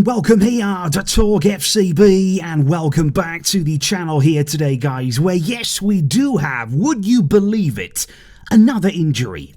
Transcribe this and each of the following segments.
and welcome here to TalkFCB, and welcome back to the channel here today, guys, where yes, we do have, would you believe it, another injury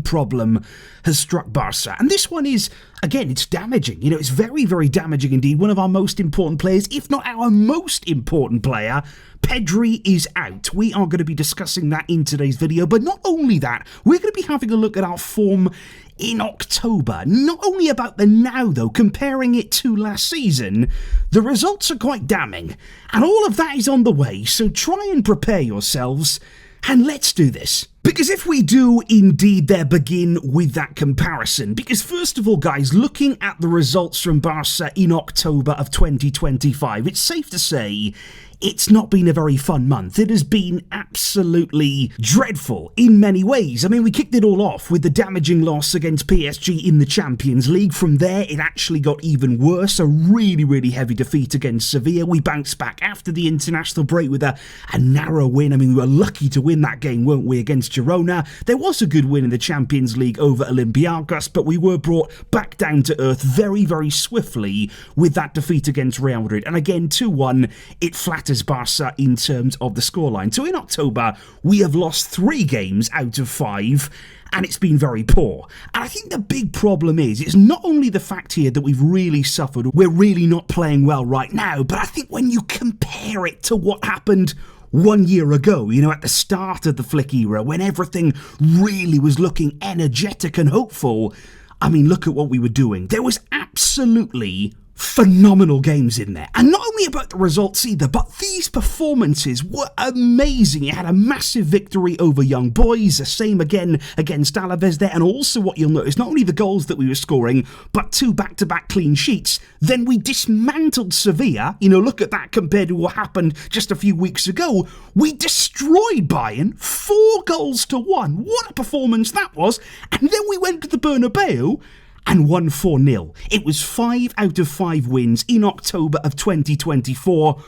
problem has struck Barca. And this one is, again, it's damaging. You know, it's very, very damaging indeed. One of our most important players, if not our most important player, Pedri, is out. We are going to be discussing that in today's video. But not only that, we're going to be having a look at our form in October. Not only about the now, though, comparing it to last season, the results are quite damning. And all of that is on the way, so try and prepare yourselves. And let's do this. Because if we do indeed there begin with that comparison, because first of all, guys, looking at the results from Barca in October of 2025, it's safe to say it's not been a very fun month. It has been absolutely dreadful in many ways. I mean, we kicked it all off with the damaging loss against PSG in the Champions League. From there, it actually got even worse. A really, really heavy defeat against Sevilla. We bounced back after the international break with a narrow win. I mean, we were lucky to win that game, weren't we, against Girona. There was a good win in the Champions League over Olympiacos, but we were brought back down to earth very, very swiftly with that defeat against Real Madrid. And again, 2-1, it flatters Barca in terms of the scoreline. So in October, we have lost 3 games out of 5, and it's been very poor. And I think the big problem is, it's not only the fact here that we've really suffered, we're really not playing well right now, but I think when you compare it to what happened 1 year ago, you know, at the start of the Flick era, when everything really was looking energetic and hopeful, I mean, look at what we were doing. There was absolutely phenomenal games in there. And not only about the results either, but these performances were amazing. You had a massive victory over Young Boys, the same again against Alaves there, and also what you'll notice, not only the goals that we were scoring, but 2 back-to-back clean sheets. Then we dismantled Sevilla. You know, look at that compared to what happened just a few weeks ago. We destroyed Bayern, 4 goals to 1. What a performance that was. And then we went to the Bernabeu and won 4-0. It was 5 out of 5 wins in October of 2024.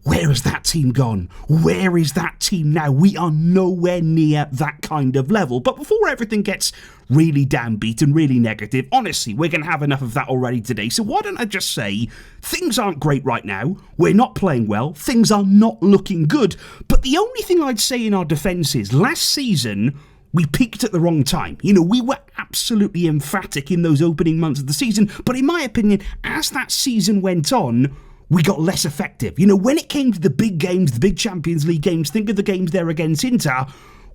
Where has that team gone? Where is that team now? We are nowhere near that kind of level. But before everything gets really downbeat and really negative, honestly, we're going to have enough of that already today. So why don't I just say, things aren't great right now. We're not playing well. Things are not looking good. But the only thing I'd say in our defence is, last season, we peaked at the wrong time. You know, we were absolutely emphatic in those opening months of the season, but in my opinion, as that season went on, we got less effective. You know, when it came to the big games, the big Champions League games, think of the games there against Inter,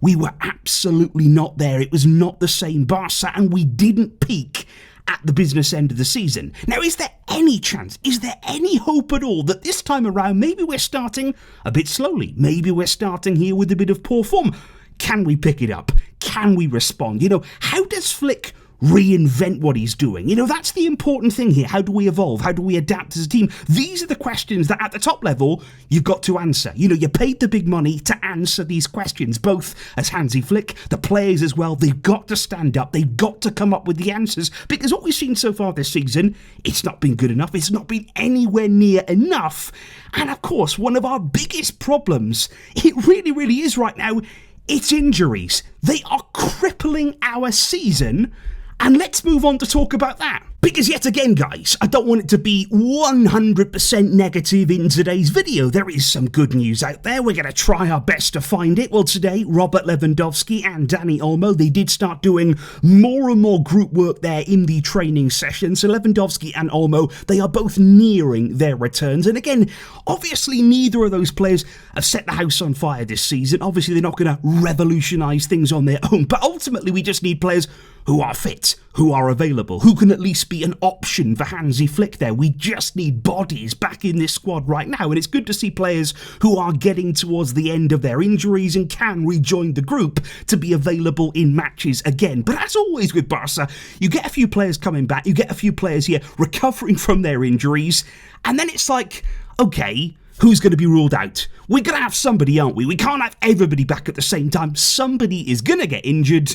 we were absolutely not there. It was not the same Barca, and we didn't peak at the business end of the season. Now, is there any chance, is there any hope at all that this time around, maybe we're starting a bit slowly? Maybe we're starting here with a bit of poor form. Can we pick it up? Can we respond? You know, how does Flick reinvent what he's doing? You know, that's the important thing here. How do we evolve? How do we adapt as a team? These are the questions that at the top level, you've got to answer. You know, you paid the big money to answer these questions, both as Hansi Flick, the players as well. They've got to stand up. They've got to come up with the answers, because what we've seen so far this season, it's not been good enough. It's not been anywhere near enough. And of course, one of our biggest problems, it really, really is right now, it's injuries. They are crippling our season, and let's move on to talk about that. Because yet again, guys, I don't want it to be 100% negative in today's video. There is some good news out there. We're going to try our best to find it. Well, today, Robert Lewandowski and Dani Olmo, they did start doing more and more group work there in the training session. So Lewandowski and Olmo, they are both nearing their returns. And again, obviously, neither of those players have set the house on fire this season. Obviously, they're not going to revolutionise things on their own. But ultimately, we just need players who are fit, who are available, who can at least be an option for Hansi Flick there. We just need bodies back in this squad right now, and it's good to see players who are getting towards the end of their injuries and can rejoin the group to be available in matches again. But as always with Barca, you get a few players coming back, you get a few players here recovering from their injuries, and then it's like, okay, who's going to be ruled out? We're going to have somebody, aren't we? We can't have everybody back at the same time. Somebody is going to get injured,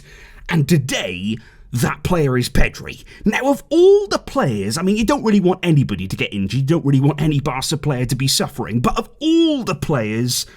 and today, that player is Pedri. Now, of all the players, I mean, you don't really want anybody to get injured. You don't really want any Barca player to be suffering. But of all the players,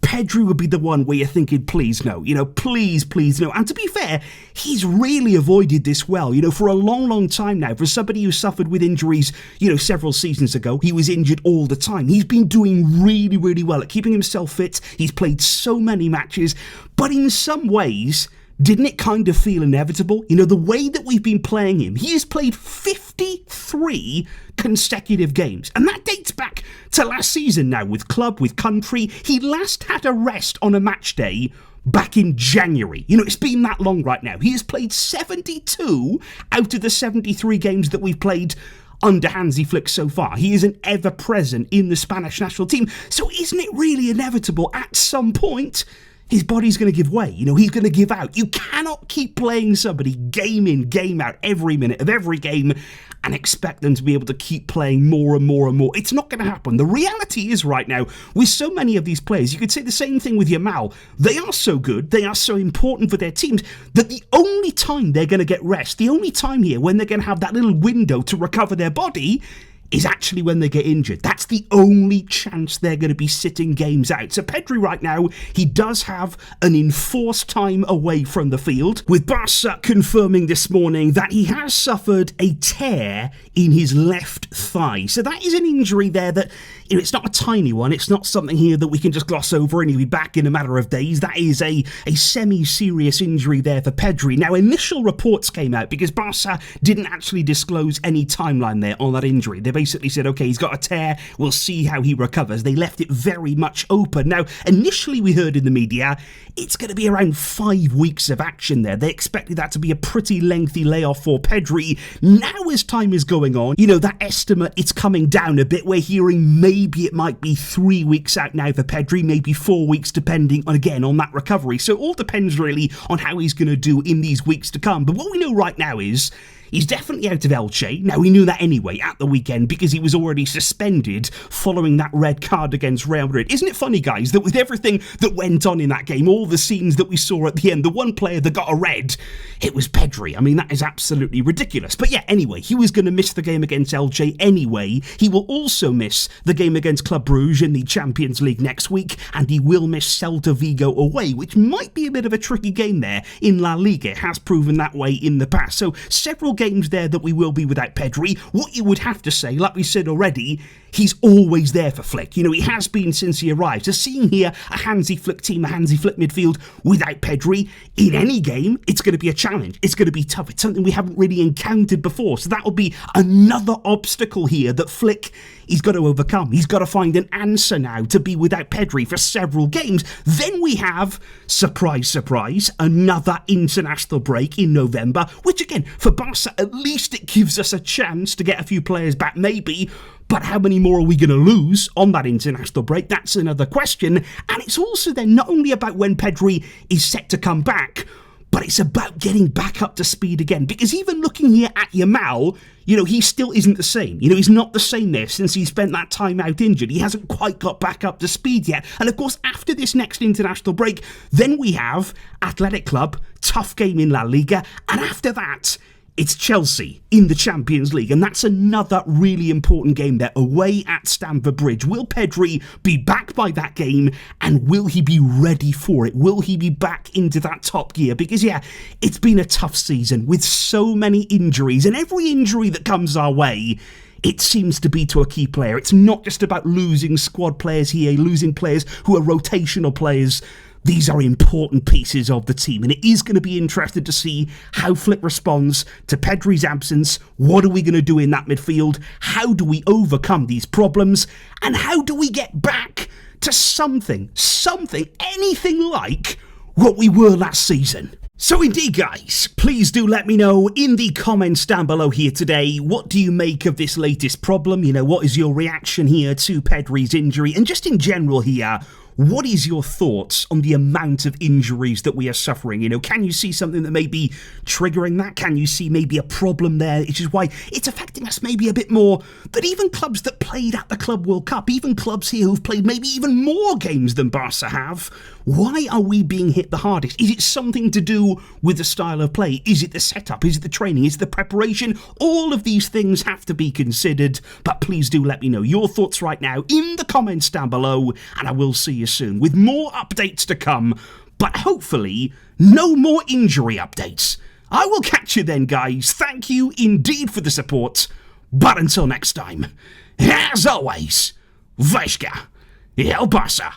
Pedri would be the one where you're thinking, please no, please no. And to be fair, he's really avoided this well, for a long, long time now. For somebody who suffered with injuries, several seasons ago, he was injured all the time. He's been doing really, really well at keeping himself fit. He's played so many matches, but in some ways, didn't it kind of feel inevitable? The way that we've been playing him, he has played 53 consecutive games. And that dates back to last season now with club, with country. He last had a rest on a match day back in January. It's been that long right now. He has played 72 out of the 73 games that we've played under Hansi Flick so far. He is an ever-present in the Spanish national team. So isn't it really inevitable at some point his body's going to give way? He's going to give out. You cannot keep playing somebody game in, game out, every minute of every game and expect them to be able to keep playing more and more and more. It's not going to happen. The reality is right now, with so many of these players, you could say the same thing with Yamal. They are so good, they are so important for their teams, that the only time they're going to get rest, the only time here when they're going to have that little window to recover their body is actually when they get injured. That's the only chance they're going to be sitting games out. So Pedri right now, he does have an enforced time away from the field, with Barca confirming this morning that he has suffered a tear in his left thigh. So that is an injury there that, it's not a tiny one. It's not something here that we can just gloss over and he'll be back in a matter of days. That is a semi-serious injury there for Pedri. Now, initial reports came out because Barca didn't actually disclose any timeline there on that injury. They basically said, okay, he's got a tear, we'll see how he recovers. They left it very much open. Now, initially we heard in the media, it's going to be around 5 weeks of action there. They expected that to be a pretty lengthy layoff for Pedri. Now, as time is going on, that estimate, it's coming down a bit. We're hearing maybe it might be 3 weeks out now for Pedri, maybe 4 weeks, depending on that recovery. So it all depends really on how he's going to do in these weeks to come. But what we know right now is he's definitely out of Elche. Now, we knew that anyway at the weekend because he was already suspended following that red card against Real Madrid. Isn't it funny, guys, that with everything that went on in that game, all the scenes that we saw at the end, the one player that got a red, it was Pedri. I mean, that is absolutely ridiculous. But yeah, anyway, he was going to miss the game against Elche anyway. He will also miss the game against Club Brugge in the Champions League next week, and he will miss Celta Vigo away, which might be a bit of a tricky game there in La Liga. It has proven that way in the past. So several games there that we will be without Pedri. What you would have to say, like we said already, he's always there for Flick. He has been since he arrived. So seeing here a Hansi Flick team, a Hansi Flick midfield without Pedri in any game, it's going to be a challenge. It's going to be tough. It's something we haven't really encountered before. So that will be another obstacle here that Flick, he's got to overcome. He's got to find an answer now to be without Pedri for several games. Then we have, surprise, surprise, another international break in November, which again, for Barca, at least it gives us a chance to get a few players back maybe. But how many more are we going to lose on that international break? That's another question. And it's also then not only about when Pedri is set to come back, but it's about getting back up to speed again. Because even looking here at Yamal, he still isn't the same. He's not the same there since he spent that time out injured. He hasn't quite got back up to speed yet. And of course, after this next international break, then we have Athletic Club, tough game in La Liga. And after that, it's Chelsea in the Champions League, and that's another really important game there, away at Stamford Bridge. Will Pedri be back by that game, and will he be ready for it? Will he be back into that top gear? Because, yeah, it's been a tough season with so many injuries, and every injury that comes our way, it seems to be to a key player. It's not just about losing squad players here, losing players who are rotational players. These are important pieces of the team, and it is going to be interesting to see how Flick responds to Pedri's absence. What are we going to do in that midfield? How do we overcome these problems? And how do we get back to something, anything like what we were last season? So indeed, guys, please do let me know in the comments down below here today, what do you make of this latest problem? What is your reaction here to Pedri's injury? And just in general here, what is your thoughts on the amount of injuries that we are suffering? Can you see something that may be triggering that? Can you see maybe a problem there, which is why it's affecting us maybe a bit more than even clubs that played at the Club World Cup, even clubs here who've played maybe even more games than Barca have? Why are we being hit the hardest? Is it something to do with the style of play? Is it the setup? Is it the training? Is it the preparation? All of these things have to be considered, but please please do let me know your thoughts right now in the comments down below, and I will see you soon with more updates to come, but hopefully no more injury updates. I will catch you then, guys. Thank you indeed for the support, but until next time, as always, Vejka, El Barça.